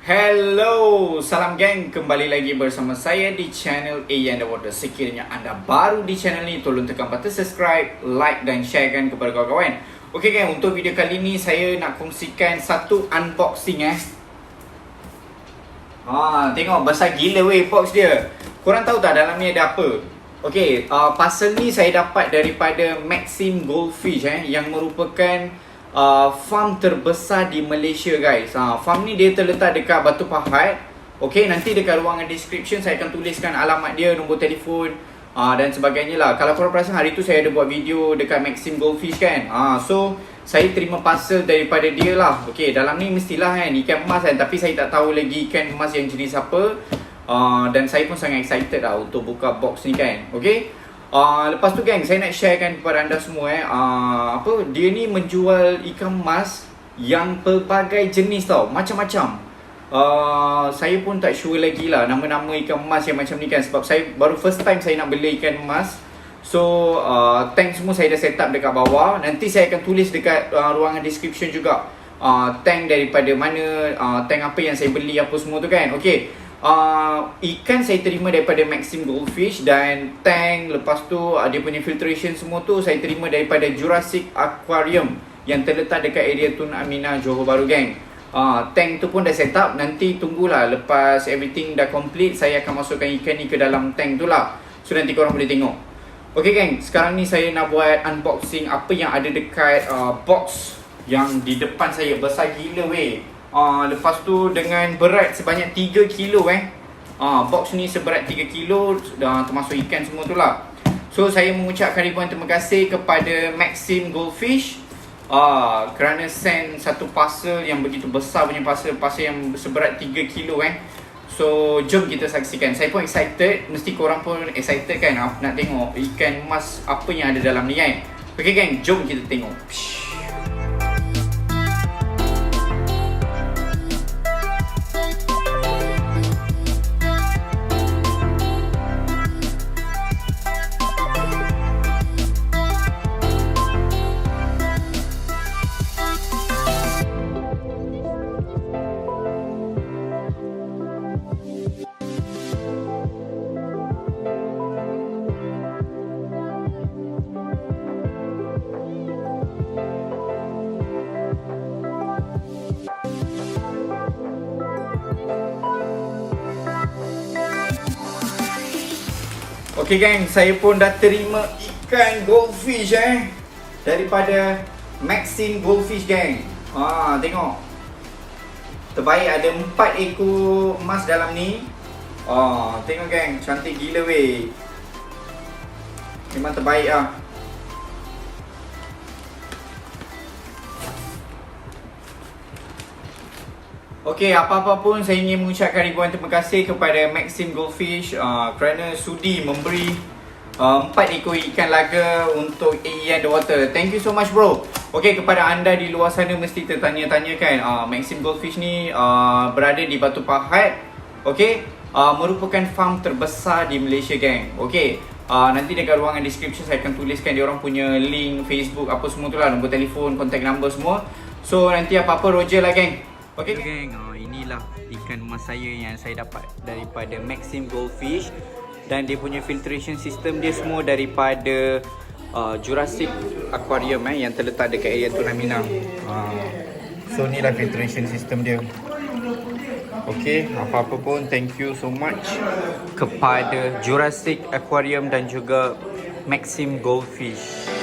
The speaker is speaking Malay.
Hello, salam geng, kembali lagi bersama saya di channel Underwater. Sekiranya anda baru di channel ni, tolong tekan button subscribe, like dan sharekan kepada kawan-kawan. Okey geng, untuk video kali ni saya nak kongsikan satu unboxing tengok besar gila weh box dia. Korang tahu tak dalam ni ada apa? Okey, parcel ni saya dapat daripada Maxxim Goldfish yang merupakan farm terbesar di Malaysia guys. Farm ni dia terletak dekat Batu Pahat. Okey, nanti dekat ruangan description saya akan tuliskan alamat dia, nombor telefon dan sebagainya lah. Kalau korang perasan hari tu saya ada buat video dekat Maxxim Goldfish kan. So saya terima parcel daripada dia lah. Okey, dalam ni mestilah kan ikan emas kan, tapi saya tak tahu lagi ikan emas yang jenis apa. Dan saya pun sangat excited lah untuk buka box ni kan. Okey. Lepas tu geng, saya nak sharekan kepada anda semua dia ni menjual ikan emas yang pelbagai jenis tau, macam-macam. Saya pun tak sure lagi lah nama-nama ikan emas yang macam ni kan, sebab saya baru first time saya nak beli ikan emas. So tank semua saya dah set up dekat bawah. Nanti saya akan tulis dekat ruangan description juga tank daripada mana, tank apa yang saya beli, apa semua tu kan. Okay, ikan saya terima daripada Maxxim Goldfish, dan tank, lepas tu dia punya filtration semua tu saya terima daripada Jurassic Aquarium yang terletak dekat area Tun Aminah, Johor baru geng. Tank tu pun dah set up. Nanti tunggulah lepas everything dah complete, saya akan masukkan ikan ni ke dalam tank tu lah. So nanti korang boleh tengok. Okay geng, sekarang ni saya nak buat unboxing apa yang ada dekat box yang di depan saya. Besar gila weh. Lepas tu dengan berat sebanyak 3 kilo box ni seberat 3 kilo termasuk ikan semua tu lah. So saya mengucapkan ribuan terima kasih kepada Maxxim Goldfish kerana send satu parcel yang begitu besar punya parcel yang seberat 3 kilo So jom kita saksikan. Saya pun excited, mesti korang pun excited kan nak tengok ikan emas apa yang ada dalam ni kan. Okay geng, jom kita tengok. Okay geng, saya pun dah terima ikan goldfish daripada Maxxim Goldfish geng. Tengok, terbaik, ada 4 ekor emas dalam ni. Tengok geng, cantik gila weh. Memang terbaik lah. Okey, apa-apa pun saya ingin mengucapkan ribuan terima kasih kepada Maxxim Goldfish kerana sudi memberi 4 ekor ikan laga untuk Underwater. Thank you so much bro. Okey, kepada anda di luar sana mesti tertanya-tanya kan, Maxxim Goldfish ni berada di Batu Pahat. Okey, merupakan farm terbesar di Malaysia geng. Okey, nanti dekat ruangan description saya akan tuliskan dia orang punya link Facebook apa semua tu lah, nombor telefon, contact number semua. So nanti apa-apa Roger lah geng. Okay geng, inilah ikan emas saya yang saya dapat daripada Maxxim Goldfish, dan dia punya filtration system dia semua daripada Jurassic Aquarium yang terletak dekat area Tun Aminah. So inilah filtration system dia. Okay, apa-apa pun thank you so much kepada Jurassic Aquarium dan juga Maxxim Goldfish.